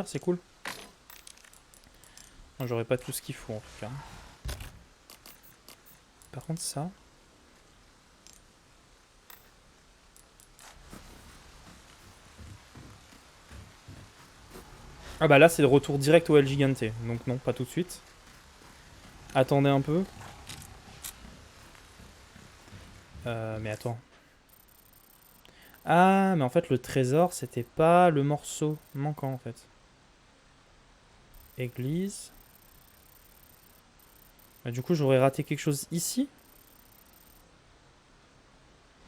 c'est cool. J'aurais pas tout ce qu'il faut en tout cas. Par contre ça... Ah bah là c'est le retour direct au El Gigante, donc non, pas tout de suite. Attendez un peu. Mais attends. Ah, mais en fait le trésor c'était pas le morceau manquant en fait. Église. Bah, du coup j'aurais raté quelque chose ici.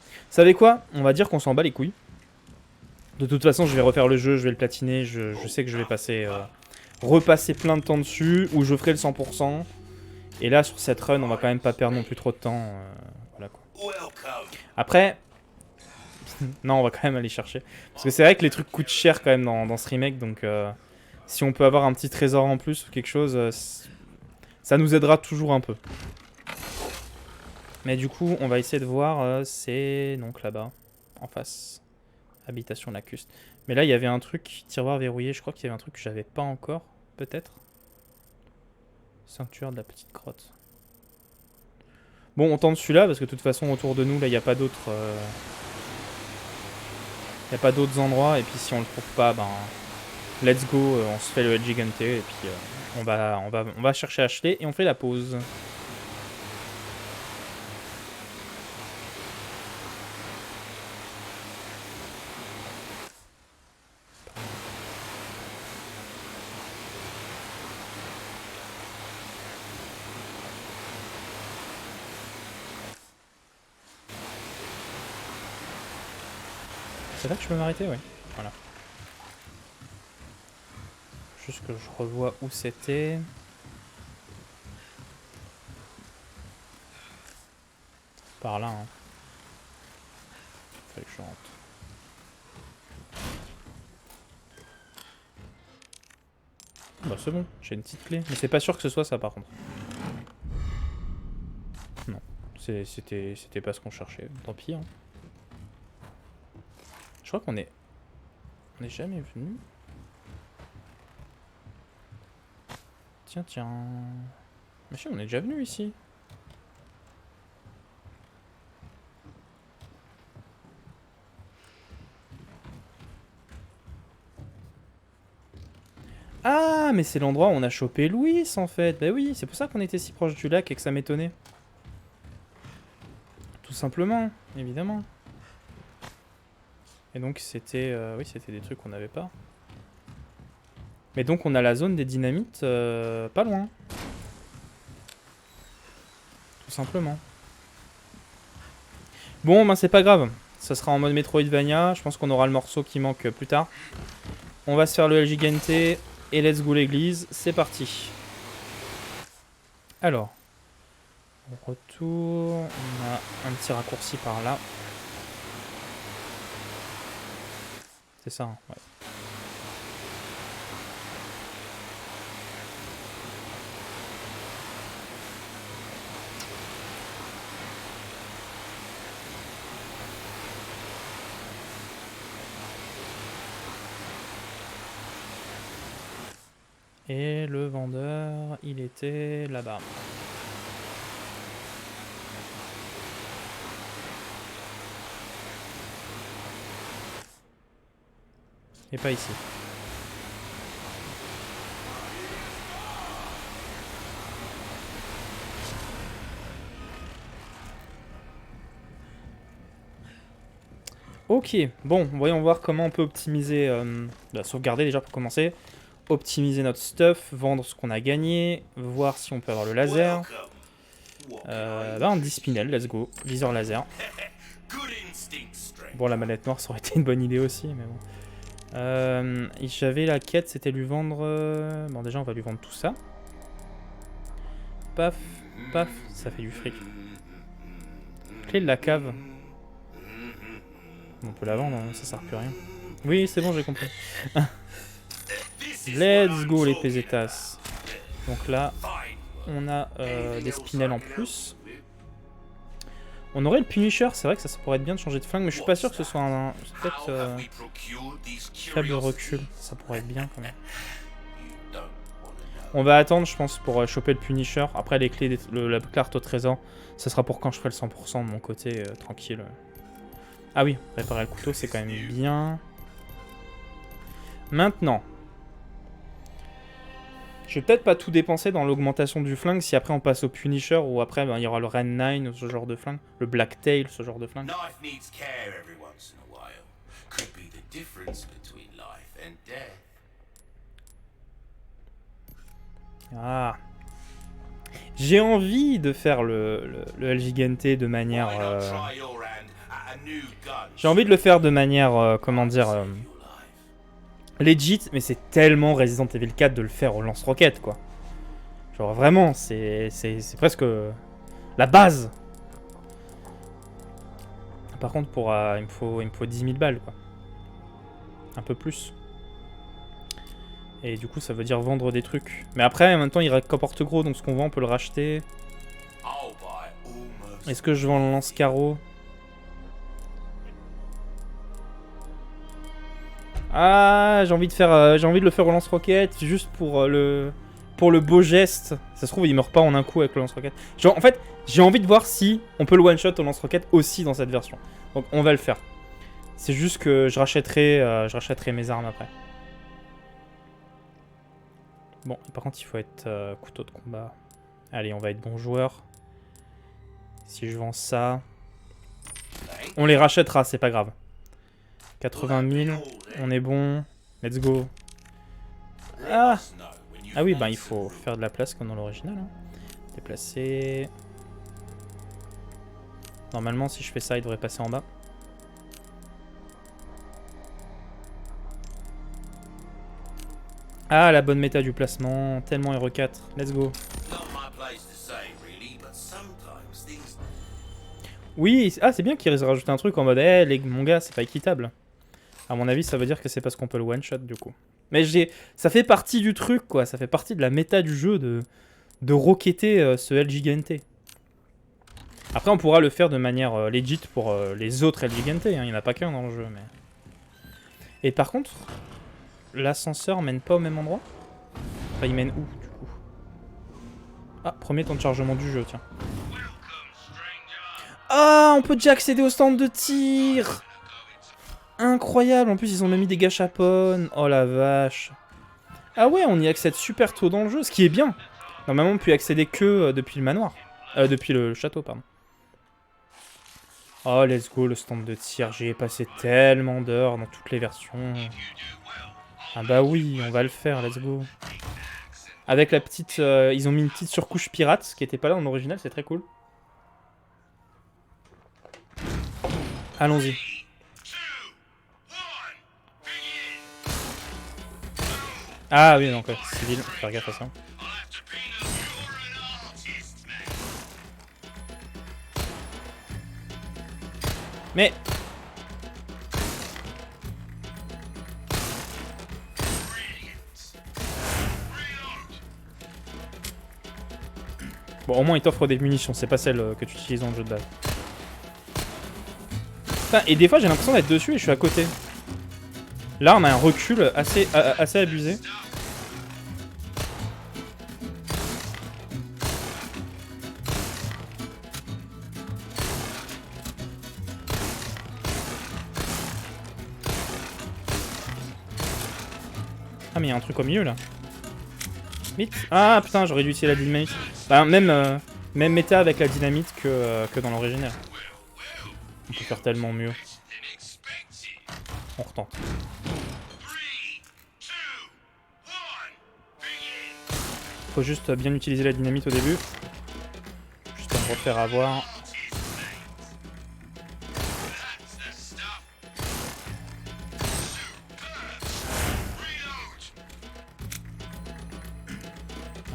Vous savez quoi? On va dire qu'on s'en bat les couilles. De toute façon je vais refaire le jeu, je vais le platiner, je sais que je vais passer... repasser plein de temps dessus, ou je ferai le 100%. Et là sur cette run on va quand même pas perdre non plus trop de temps. Voilà quoi. Après... non, on va quand même aller chercher. Parce que c'est vrai que les trucs coûtent cher quand même dans ce remake, donc si on peut avoir un petit trésor en plus ou quelque chose, ça nous aidera toujours un peu. Mais du coup, on va essayer de voir, c'est donc là-bas, en face. Habitation lacustre. Mais là, il y avait un truc, tiroir verrouillé, je crois qu'il y avait un truc que j'avais pas encore, peut-être. Sanctuaire de la petite grotte. Bon, on tente celui-là, parce que de toute façon, autour de nous, là, il n'y a pas d'autres... il n'y a pas d'autres endroits, et puis si on le trouve pas, ben... let's go, on se fait le El Gigante, et puis on va chercher à acheter, et on fait la pause. C'est là que je peux m'arrêter, oui. Voilà. Juste que je revois où c'était. Par là, hein. Fallait que je rentre. Bah c'est bon, j'ai une petite clé. Mais c'est pas sûr que ce soit ça par contre. Non, c'était pas ce qu'on cherchait. Tant pis, hein. Je crois qu'on est... On n'est jamais venu. Tiens, tiens. Mais si, on est déjà venu ici. Ah, mais c'est l'endroit où on a chopé Louis en fait. Bah oui, c'est pour ça qu'on était si proche du lac et que ça m'étonnait. Tout simplement, évidemment. Et donc c'était... oui, c'était des trucs qu'on n'avait pas. Mais donc on a la zone des dynamites pas loin. Tout simplement. Bon, ben c'est pas grave. Ça sera en mode Metroidvania. Je pense qu'on aura le morceau qui manque plus tard. On va se faire le El Gigante. Et let's go l'église. C'est parti. Alors. On retourne. On a un petit raccourci par là. C'est ça, hein, ouais. Et le vendeur, il était là-bas. Et pas ici. Ok, bon, voyons voir comment on peut optimiser, sauvegarder déjà pour commencer, optimiser notre stuff, vendre ce qu'on a gagné, voir si on peut avoir le laser. Un 10 spinel, let's go, viseur laser. Bon, la manette noire, ça aurait été une bonne idée aussi, mais bon. J'avais la quête, c'était lui vendre... Bon, déjà, on va lui vendre tout ça. Paf, paf, ça fait du fric. Clé de la cave. On peut la vendre, hein, ça sert plus à rien. Oui, c'est bon, j'ai compris. Let's go les pesetas. Donc là, on a des spinels en plus. On aurait le Punisher, c'est vrai que ça pourrait être bien de changer de flingue, mais je suis pas sûr que ce soit un... peut-être faible recul, ça pourrait être bien quand même. On va attendre, je pense, pour choper le Punisher. Après, les clés, la carte au trésor, ça sera pour quand je ferai le 100% de mon côté, tranquille. Ah oui, réparer le couteau, c'est quand même bien. Maintenant, je vais peut-être pas tout dépenser dans l'augmentation du flingue si après on passe au Punisher ou après ben, il y aura le Ren 9 ou ce genre de flingue, le Blacktail, ce genre de flingue. Ah. J'ai envie de faire le El Gigante de manière... J'ai envie de le faire de manière, comment dire... legit, mais c'est tellement Resident Evil 4 de le faire au lance-roquette, quoi. Genre vraiment, c'est presque la base. Par contre, pour il me faut 10 000 balles, quoi. Un peu plus. Et du coup, ça veut dire vendre des trucs. Mais après, en même temps, il rapporte gros, donc ce qu'on vend, on peut le racheter. Est-ce que je vends le lance-carreau? Ah, j'ai envie de le faire au lance-roquette, juste pour le beau geste. Ça se trouve, il meurt pas en un coup avec le lance-roquette. En fait, j'ai envie de voir si on peut le one-shot au lance-roquette aussi dans cette version. Donc, on va le faire. C'est juste que je rachèterai mes armes après. Bon, par contre, il faut être couteau de combat. Allez, on va être bon joueur. Si je vends ça... On les rachètera, c'est pas grave. 80 000, on est bon. Let's go. Ah, ah oui, bah il faut faire de la place comme dans l'original. Hein. Déplacer. Normalement, si je fais ça, il devrait passer en bas. Ah, la bonne méta du placement. Tellement RE4. Let's go. Oui, ah, c'est bien qu'ils rajoutent un truc en mode hey, mon gars, c'est pas équitable. À mon avis, ça veut dire que c'est parce qu'on peut le one-shot, du coup. Mais ça fait partie du truc, quoi. Ça fait partie de la méta du jeu de rocketer ce El Gigante. Après, on pourra le faire de manière legit pour les autres El Gigante. Hein. Il n'y en a pas qu'un dans le jeu, mais... Et par contre, l'ascenseur mène pas au même endroit? Enfin, il mène où, du coup? Ah, premier temps de chargement du jeu, tiens. Ah, on peut déjà accéder au stand de tir! Incroyable, en plus ils ont même mis des gâchapons. Oh la vache. Ah ouais, on y accède super tôt dans le jeu, ce qui est bien. Normalement on peut y accéder que depuis le manoir. Depuis le château, pardon. Oh let's go, le stand de tir. J'y ai passé tellement d'heures dans toutes les versions. Ah bah oui, on va le faire, let's go. Avec la petite... ils ont mis une petite surcouche pirate, ce qui était pas là dans l'original, c'est très cool. Allons-y. Ah oui, donc civil, faut faire gaffe à ça. Mais... Bon, au moins il t'offre des munitions, c'est pas celle que tu utilises dans le jeu de base. Putain, et des fois j'ai l'impression d'être dessus et je suis à côté. Là on a un recul assez abusé. Ah mais il y a un truc au milieu là. Vite. Ah putain, j'aurais dû utiliser la dynamite. Bah, même méta avec la dynamite que dans l'original. On peut faire tellement mieux. On retente. Faut juste bien utiliser la dynamite au début. Juste pour me refaire avoir.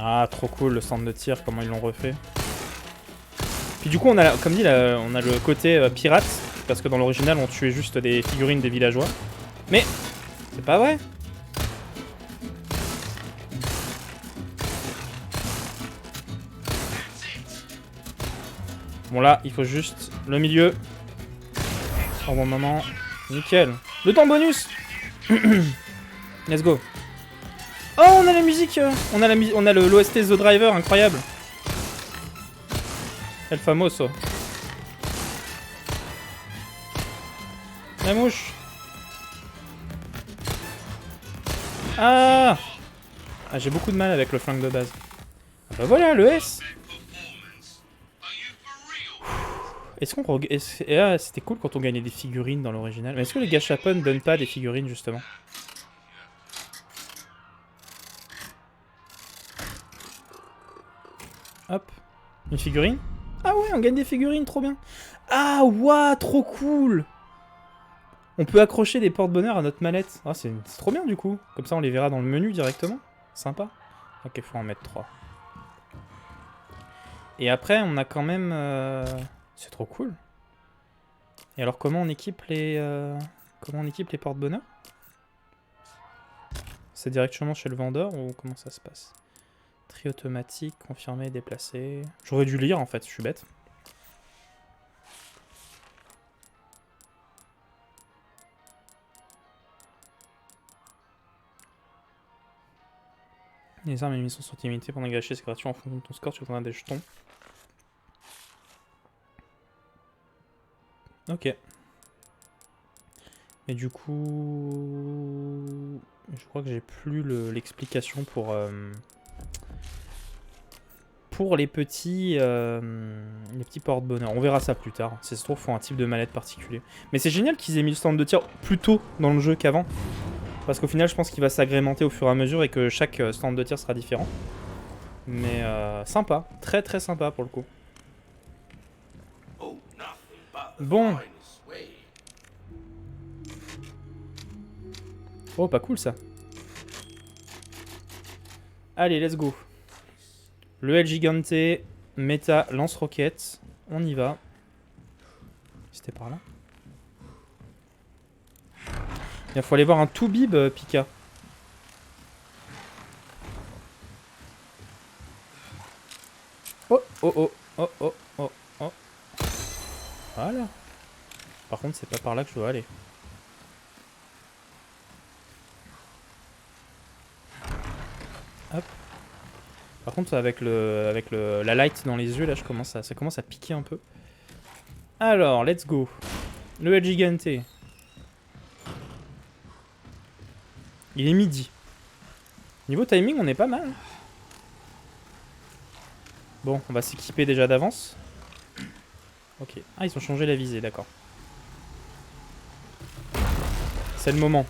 Ah, trop cool le centre de tir, comment ils l'ont refait. Puis du coup, on a, comme dit, on a le côté pirate, parce que dans l'original, on tuait juste des figurines des villageois. Mais, c'est pas vrai. Bon là, il faut juste le milieu. Au bon moment. Nickel. Le temps bonus. Let's go. Oh, on a la musique. On a l'OST The Driver, incroyable. El famoso. La mouche. Ah, j'ai beaucoup de mal avec le flingue de base. Ah bah voilà, le S. Est-ce qu'on... Ah, c'était cool quand on gagnait des figurines dans l'original. Mais est-ce que les gachapon donnent pas des figurines, justement? Hop. Une figurine? Ah ouais, on gagne des figurines, trop bien. Ah, waouh, trop cool. On peut accrocher des porte-bonheur à notre mallette. Ah, c'est trop bien, du coup. Comme ça, on les verra dans le menu directement. Sympa. Ok, faut en mettre 3. Et après, on a quand même... C'est trop cool. Et alors, comment on équipe les porte-bonheur? C'est directement chez le vendeur ou comment ça se passe? Tri automatique, confirmé, déplacé... J'aurais dû lire, en fait, je suis bête. Les armes et les missions sont limitées pendant gâcher, c'est gratuit en fonction de ton score, tu obtiendras des jetons. Ok. Et du coup... Je crois que j'ai plus l'explication pour les petits porte-bonheur. On verra ça plus tard. Si ça se trouve, faut un type de mallette particulier. Mais c'est génial qu'ils aient mis le stand de tir plus tôt dans le jeu qu'avant. Parce qu'au final, je pense qu'il va s'agrémenter au fur et à mesure et que chaque stand de tir sera différent. Mais sympa. Très très sympa pour le coup. Bon. Oh, pas cool ça. Allez, let's go. Le El Gigante, méta, lance-roquette. On y va. C'était par là. Il faut aller voir un Toubib, Pika. Oh, oh, oh, oh, oh, oh, oh. Voilà. Par contre, c'est pas par là que je dois aller. Hop. Par contre, avec la light dans les yeux, là, ça commence à piquer un peu. Alors, let's go. Le El Gigante. Il est midi. Niveau timing, on est pas mal. Bon, on va s'équiper déjà d'avance. Ok. Ah, ils ont changé la visée, d'accord. C'est le moment.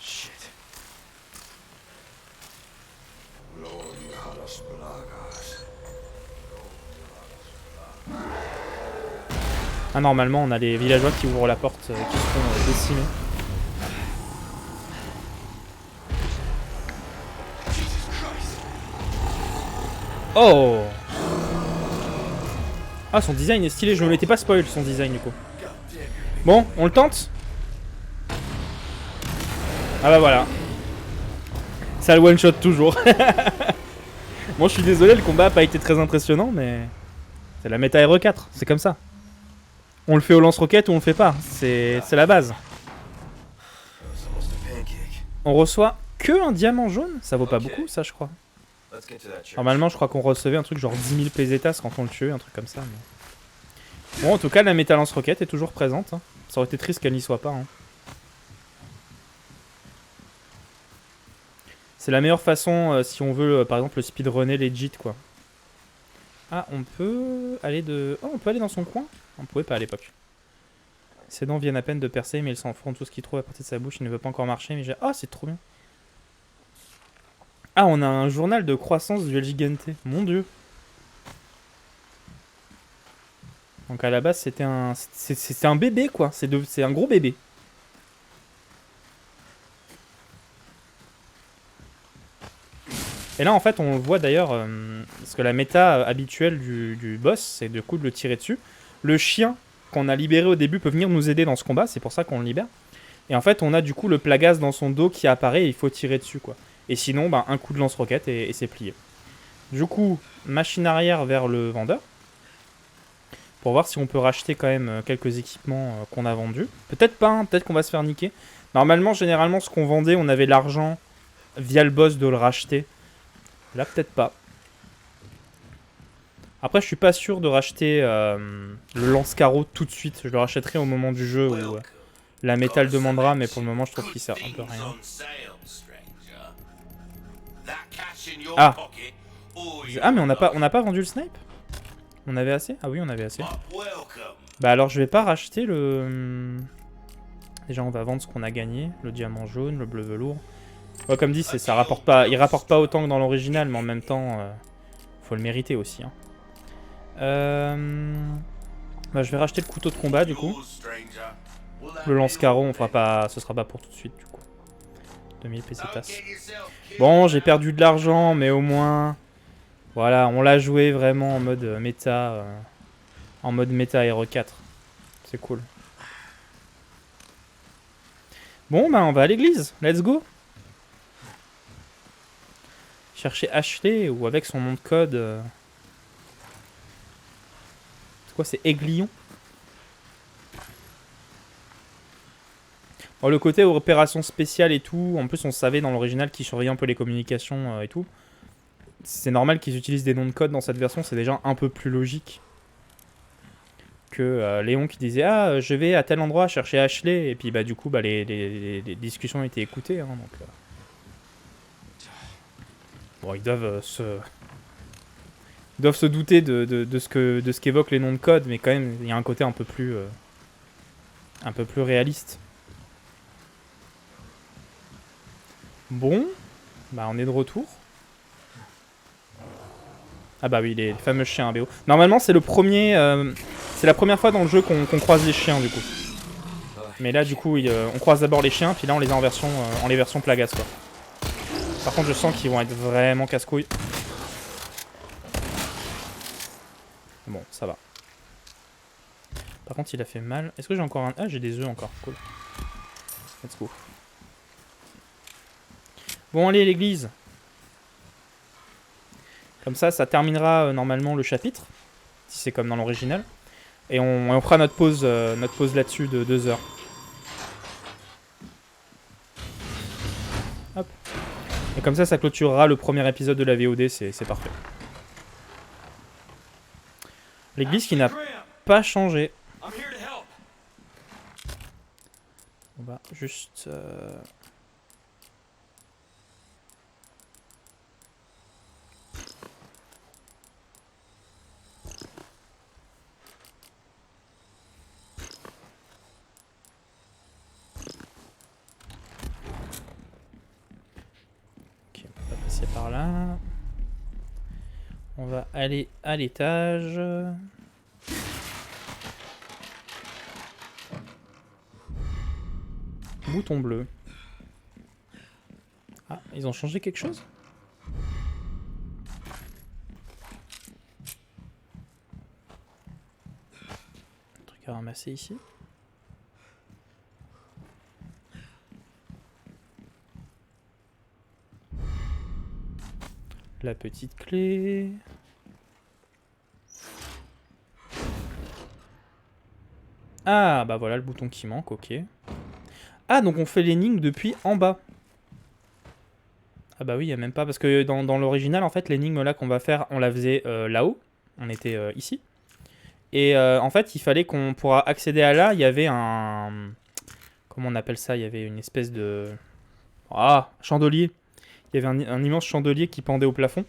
Shit. Ah, normalement, on a les villageois qui ouvrent la porte, qui seront décimés. Oh! Ah, son design est stylé, je ne l'étais pas spoil son design du coup. Bon, on le tente? Ah bah voilà. Ça le one shot toujours. Bon, je suis désolé, le combat n'a pas été très impressionnant, mais c'est la méta RE4, c'est comme ça. On le fait au lance-roquette ou on le fait pas, c'est la base. On reçoit que un diamant jaune? Ça vaut pas beaucoup ça, je crois. Normalement, je crois qu'on recevait un truc genre 10 000 pesetas quand on le tuait, un truc comme ça. Mais... Bon, en tout cas, la méta lance-roquette est toujours présente. Hein. Ça aurait été triste qu'elle n'y soit pas. Hein. C'est la meilleure façon si on veut, par exemple, le speedrunner legit, quoi. Ah, on peut aller de... Oh, on peut aller dans son coin? On pouvait pas à l'époque. Ses dents viennent à peine de percer, mais il s'enfonce tout ce qu'il trouve à partir de sa bouche. Il ne veut pas encore marcher, mais j'ai... Ah, c'est trop bien. Ah, on a un journal de croissance du El Gigante. Mon dieu. Donc à la base, c'était un bébé, quoi. C'est un gros bébé. Et là, en fait, on le voit d'ailleurs, parce que la méta habituelle du boss, c'est de coup de le tirer dessus. Le chien qu'on a libéré au début peut venir nous aider dans ce combat, c'est pour ça qu'on le libère. Et en fait, on a du coup le Plagas dans son dos qui apparaît et il faut tirer dessus, quoi. Et sinon, bah, un coup de lance-roquette et c'est plié. Du coup, machine arrière vers le vendeur. Pour voir si on peut racheter quand même quelques équipements qu'on a vendus. Peut-être pas, hein, peut-être qu'on va se faire niquer. Normalement, généralement, ce qu'on vendait, on avait l'argent via le boss de le racheter. Là, peut-être pas. Après, je suis pas sûr de racheter le lance-carreau tout de suite. Je le rachèterai au moment du jeu où la métal demandera, mais pour le moment, je trouve qu'il sert un peu à rien. Ah. Ah, mais on n'a pas vendu le snipe? On avait assez? Ah oui, on avait assez. Bah alors, je vais pas racheter le... Déjà, on va vendre ce qu'on a gagné. Le diamant jaune, le bleu velours. Ouais, comme dit, ça rapporte pas... Il rapporte pas autant que dans l'original, mais en même temps, faut le mériter aussi. Hein. Bah, je vais racheter le couteau de combat, du coup. Le lance-carreau, on fera pas... Ce sera pas pour tout de suite, du coup. 2000 pesetas. Bon, j'ai perdu de l'argent, mais au moins... Voilà, on l'a joué vraiment en mode méta... en mode méta Hero 4. C'est cool. Bon, bah on va à l'église. Let's go. Chercher Ashley ou avec son nom de code. C'est quoi, c'est Aiglion? Bon, le côté opération spéciale et tout, en plus on savait dans l'original qu'ils surveillaient un peu les communications et tout. C'est normal qu'ils utilisent des noms de code dans cette version, c'est déjà un peu plus logique que Léon qui disait ah je vais à tel endroit chercher Ashley et puis bah du coup bah les discussions étaient écoutées hein, donc bon ils doivent se douter de ce qu'évoquent les noms de code, mais quand même il y a un côté un peu plus réaliste. Bon, bah on est de retour. Ah bah oui, les fameux chiens ABO. Normalement, c'est le premier, c'est la première fois dans le jeu qu'on croise les chiens du coup. Mais là, du coup, on croise d'abord les chiens, puis là, on les a en les versions plagas quoi. Par contre, je sens qu'ils vont être vraiment casse-couilles. Bon, ça va. Par contre, il a fait mal. Est-ce que j'ai encore un... Ah, j'ai des œufs encore. Cool. Let's go. Bon, allez, l'église. Comme ça terminera normalement le chapitre. Si c'est comme dans l'original. Et on fera notre pause là-dessus de 2 heures. Hop. Et comme ça clôturera le premier épisode de la VOD. C'est parfait. L'église qui n'a pas changé. On va juste... Ok, on va passer par là. On va aller à l'étage. Bouton bleu. Ah, ils ont changé quelque chose? Un truc à ramasser ici. La petite clé. Ah, bah voilà le bouton qui manque, ok. Ah, donc on fait l'énigme depuis en bas. Ah bah oui, il n'y a même pas, parce que dans l'original, en fait, l'énigme là qu'on va faire, on la faisait là-haut. On était ici. Et en fait, il fallait qu'on, pour accéder à là, il y avait un... Comment on appelle ça? Il y avait une espèce de... Ah, chandelier. Il y avait un immense chandelier qui pendait au plafond.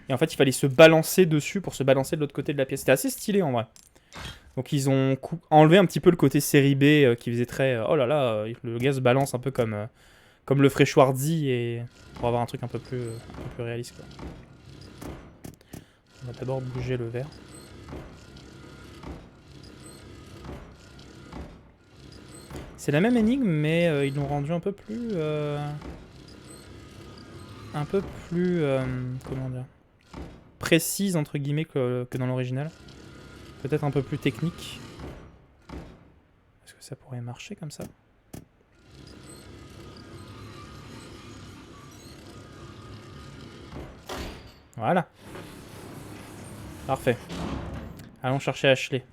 Et en fait, il fallait se balancer dessus pour se balancer de l'autre côté de la pièce. C'était assez stylé en vrai. Donc ils ont enlevé un petit peu le côté série B qui faisait très... oh là là, le gars se balance un peu comme le ferait Schwarzy et pour avoir un truc un peu plus réaliste. Quoi. On va d'abord bouger le verre. C'est la même énigme, mais ils l'ont rendu un peu plus... comment dire, précise entre guillemets que dans l'original. Peut-être un peu plus technique. Est-ce que ça pourrait marcher comme ça? Voilà. Parfait. Allons chercher Ashley.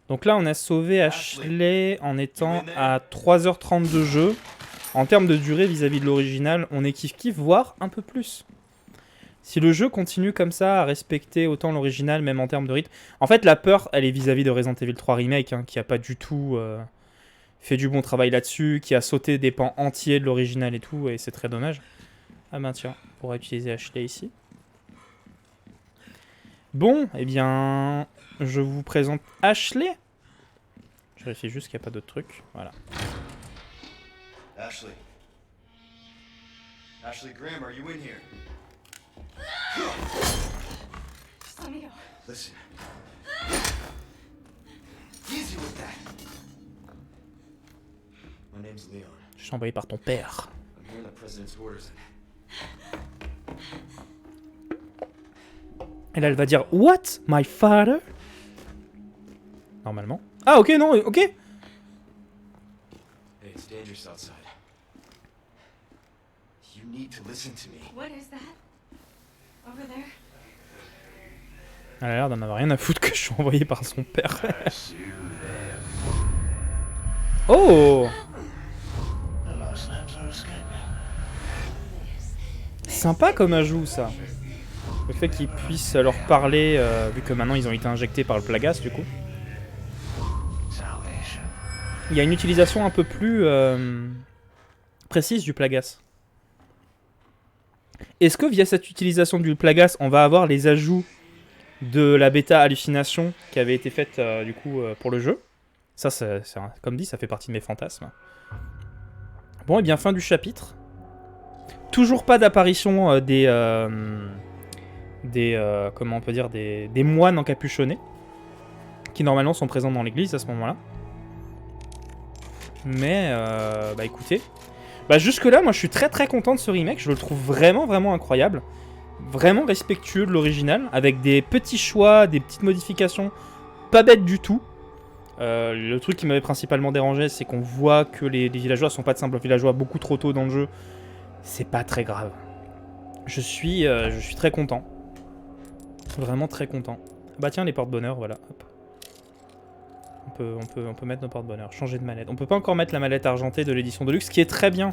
Donc là, on a sauvé Ashley en étant à 3h30 de jeu. En termes de durée vis-à-vis de l'original, on est kiff-kiff, voire un peu plus. Si le jeu continue comme ça à respecter autant l'original, même en termes de rythme... En fait, la peur, elle est vis-à-vis de Resident Evil 3 Remake, hein, qui a pas du tout fait du bon travail là-dessus, qui a sauté des pans entiers de l'original et tout, et c'est très dommage. Ah ben tiens, on pourra utiliser Ashley ici. Bon, eh bien, je vous présente Ashley. Je vérifie juste qu'il n'y a pas d'autres trucs. Voilà. Ashley. Ashley Graham, are you in here? Just let me go. Listen. Easy with that. My name's Leon. Je suis envoyé par ton père. I'm here in the president's orders. Et là, elle va dire « What? My father ?» Normalement. Ah, ok, non, ok. Hey, it's dangerous outside. You need to listen to me. What is that? Over there? Elle a l'air d'en avoir rien à foutre que je suis envoyé par son père. Oh! Sympa comme ajout, ça. Le fait qu'ils puissent leur parler, vu que maintenant ils ont été injectés par le Plagas, du coup. Il y a une utilisation un peu plus précise du Plagas. Est-ce que via cette utilisation du Plagas, on va avoir les ajouts de la bêta hallucination qui avait été faite du coup pour le jeu? Ça, comme dit, ça fait partie de mes fantasmes. Bon, et bien fin du chapitre. Toujours pas d'apparition comment on peut dire, des moines encapuchonnés qui normalement sont présents dans l'église à ce moment-là. Mais bah écoutez, bah jusque là moi je suis très très content de ce remake, je le trouve vraiment vraiment incroyable, vraiment respectueux de l'original, avec des petits choix, des petites modifications, pas bêtes du tout. Le truc qui m'avait principalement dérangé, c'est qu'on voit que les villageois sont pas de simples villageois beaucoup trop tôt dans le jeu. C'est pas très grave. Je suis très content. Vraiment très content. Bah tiens, les porte-bonheur, voilà. Hop. On peut mettre nos porte-bonheur. Changer de mallette. On peut pas encore mettre la mallette argentée de l'édition Deluxe, ce qui est très bien.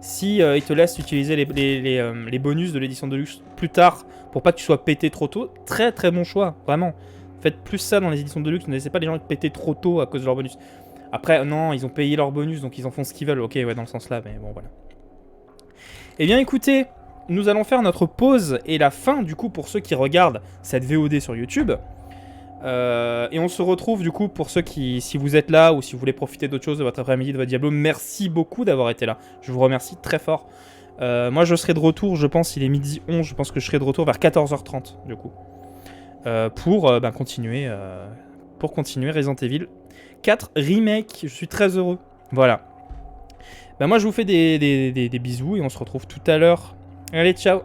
Si il te laisse utiliser les bonus de l'édition Deluxe plus tard, pour pas que tu sois pété trop tôt, très très bon choix, vraiment. Faites plus ça dans les éditions Deluxe, ne laissez pas les gens être pétés trop tôt à cause de leurs bonus. Après, non, ils ont payé leurs bonus, donc ils en font ce qu'ils veulent. Ok, ouais, dans le sens là, mais bon, voilà. Eh bien écoutez, nous allons faire notre pause et la fin du coup pour ceux qui regardent cette VOD sur YouTube. Et on se retrouve du coup pour ceux qui, si vous êtes là ou si vous voulez profiter d'autre chose de votre après-midi, de votre Diablo, merci beaucoup d'avoir été là. Je vous remercie très fort. Moi je serai de retour, je pense, il est midi 11, je pense que je serai de retour vers 14h30 du coup. Pour continuer Resident Evil 4 Remake, je suis très heureux. Voilà. Moi je vous fais des bisous et on se retrouve tout à l'heure. Allez, ciao!